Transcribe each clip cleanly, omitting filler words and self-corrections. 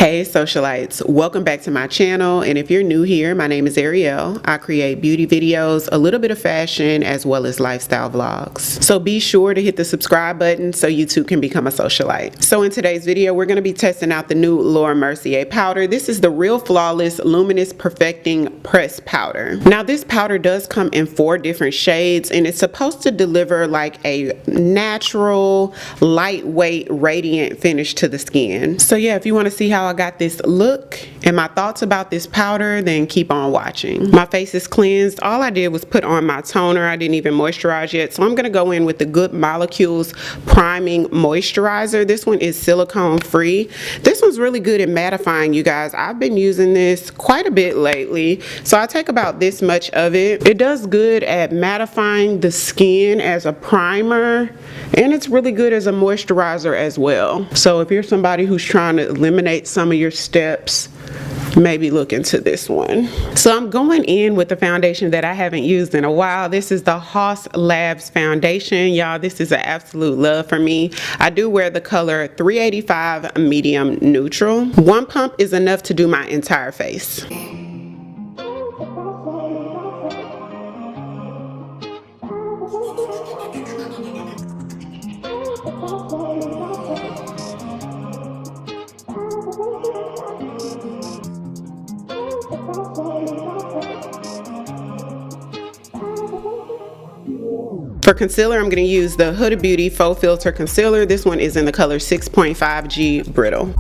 Hey socialites, welcome back to my channel, and if you're new here, my name is Ariell. I create beauty videos, a little bit of fashion, as well as lifestyle vlogs. So be sure to hit the subscribe button so you too can become a socialite. So in today's video, we're going to be testing out the new Mercier powder. This is the Real Flawless Luminous Perfecting Press Powder. Now this powder does come in 4 different shades, and it's supposed to deliver like a natural, lightweight, radiant finish to the skin. So yeah, if you want to see how I got this look and my thoughts about this powder, then keep on watching. My face is cleansed. All I did was put on my toner. I didn't even moisturize yet, so I'm going to go in with the Good Molecules Priming Moisturizer. This one is silicone free. This one's really good at mattifying, you guys. I've been using this quite a bit lately, so I take about this much of it. It does good at mattifying the skin as a primer, and it's really good as a moisturizer as well. So if you're somebody who's trying to eliminate some of your steps, maybe look into this one. So I'm going in with the foundation that I haven't used in a while. This is the Haus Labs foundation. Y'all, this is an absolute love for me. I do wear the color 385 medium neutral. 1 pump is enough to do my entire face. For concealer, I'm going to use the Huda Beauty Faux Filter Concealer. This one is in the color 6.5G Brittle.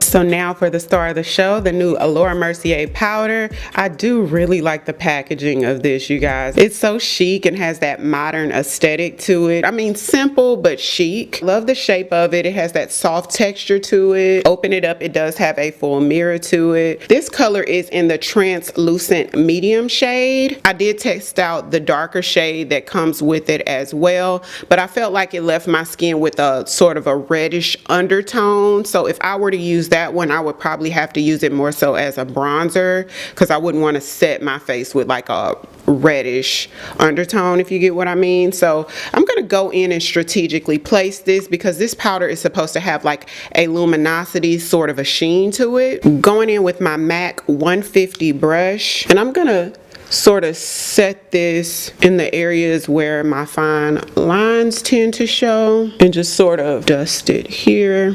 So now for the star of the show, the new Mercier powder. I do really like the packaging of this, you guys. It's so chic and has that modern aesthetic to it. I mean, simple but chic. Love the shape of it. It has that soft texture to it. Open it up, it does have a full mirror to it. This color is in the translucent medium shade. I did test out the darker shade that comes with it as well, but I felt like it left my skin with a sort of a reddish undertone. So if I were to use that one, I would probably have to use it more so as a bronzer, because I wouldn't want to set my face with like a reddish undertone, if you get what I mean. So I'm going to go in and strategically place this, because this powder is supposed to have like a luminosity, sort of a sheen to it. Going in with my MAC 150 brush, and I'm going to sort of set this in the areas where my fine lines tend to show, and just sort of dust it here.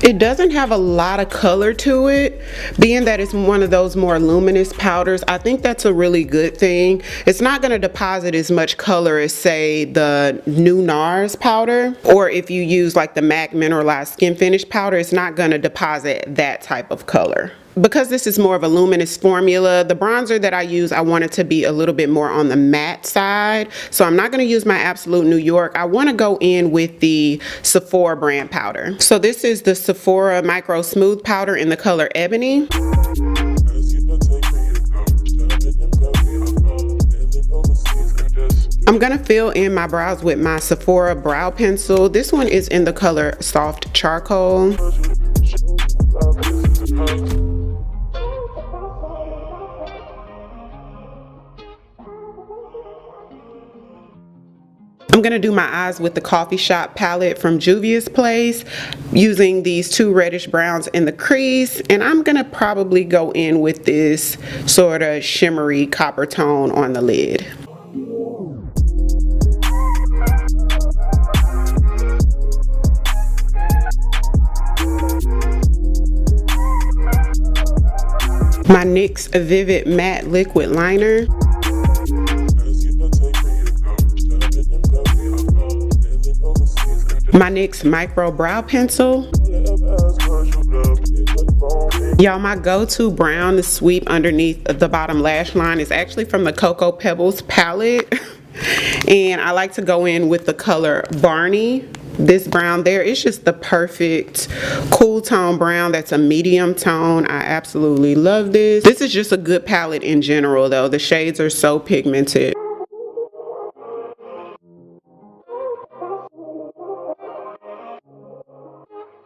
It doesn't have a lot of color to it, being that it's one of those more luminous powders. I think that's a really good thing. It's not going to deposit as much color as, say, the new NARS powder, or if you use like the MAC Mineralized Skin Finish powder, it's not going to deposit that type of color. Because this is more of a luminous formula, the bronzer that I use, I want it to be a little bit more on the matte side. So I'm not going to use my Absolute New York. I want to go in with the Sephora brand powder. So this is the Sephora Micro Smooth Powder in the color Ebony. I'm going to fill in my brows with my Sephora brow pencil. This one is in the color Soft Charcoal. I'm going to do my eyes with the Coffee Shop palette from Juvia's Place, using these 2 reddish browns in the crease, and I'm going to probably go in with this sort of shimmery copper tone on the lid. My NYX Vivid Matte Liquid Liner. My NYX Micro Brow Pencil. Y'all, my go-to brown to sweep underneath the bottom lash line is actually from the Cocoa Pebbles palette. And I like to go in with the color Barney. This brown there is just the perfect cool tone brown that's a medium tone. I absolutely love this. This is just a good palette in general though. The shades are so pigmented.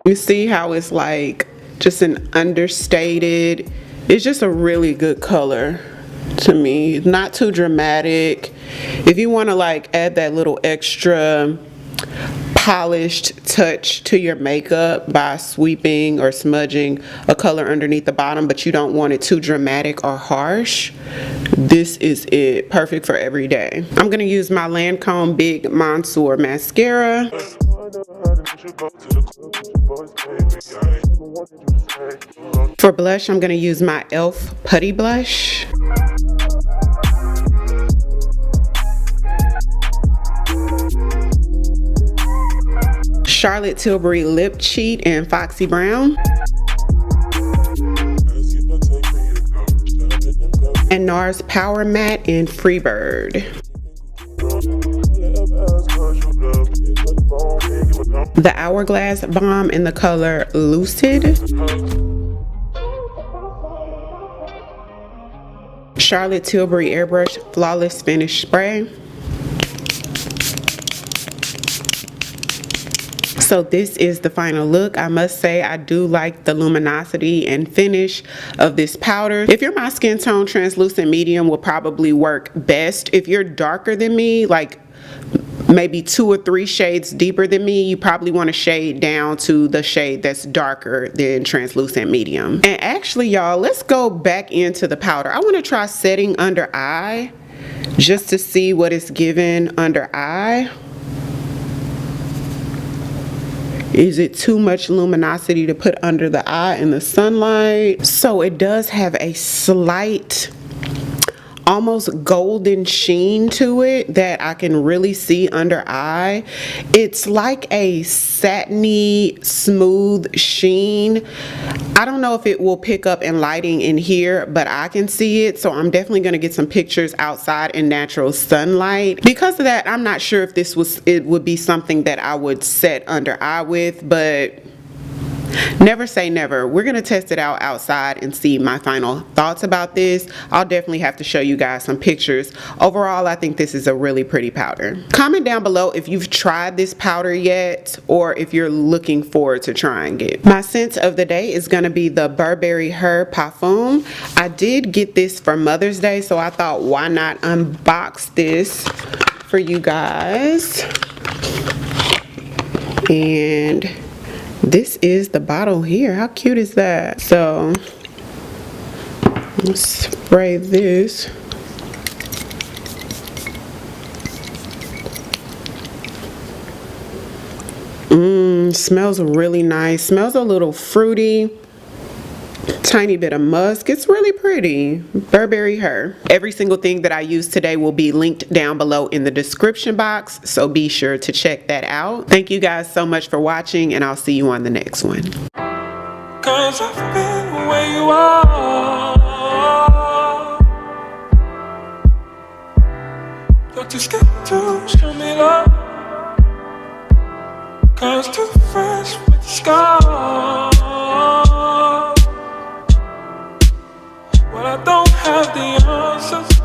You see how it's like just an understated, it's just a really good color to me. Not too dramatic. If you want to like add that little extra polished touch to your makeup by sweeping or smudging a color underneath the bottom, but you don't want it too dramatic or harsh, this is it. Perfect for every day. I'm going to use my Lancome Big Monsieur mascara. For blush, I'm going to use my e.l.f. Putty Blush. Charlotte Tilbury Lip Cheat in Foxy Brown. And NARS Power Matte in Freebird. The Hourglass Balm in the color Lucid. Charlotte Tilbury Airbrush Flawless Finish Spray. So this is the final look. I must say I do like the luminosity and finish of this powder. If you're my skin tone, translucent medium will probably work best. If you're darker than me, like maybe 2 or 3 shades deeper than me, you probably want to shade down to the shade that's darker than translucent medium. And actually y'all, let's go back into the powder. I want to try setting under eye just to see what it's given under eye. Is it too much luminosity to put under the eye in the sunlight? So it does have a slight, almost golden sheen to it that I can really see under eye. It's like a satiny, smooth sheen. I don't know if it will pick up in lighting in here, but I can see it. So I'm definitely going to get some pictures outside in natural sunlight. Because of that, I'm not sure if it would be something that I would set under eye with, but never say never. We're gonna test it out outside and see my final thoughts about this. I'll definitely have to show you guys some pictures. Overall, I think this is a really pretty powder. Comment down below if you've tried this powder yet or if you're looking forward to trying it. My scent of the day is gonna be the Burberry Her Parfum. I did get this for Mother's Day, so I thought why not unbox this for you guys. And this is the bottle here. How cute is that? So let's spray this. Smells really nice. Smells a little fruity. Tiny bit of musk. It's really pretty. Burberry Her. Every single thing that I use today will be linked down below in the description box, so be sure to check that out. Thank you guys so much for watching, and I'll see you on the next one. 'Cause I've been where you are. You're too scared to show me love. 'Cause too fresh with the scars. Well, I don't have the answers.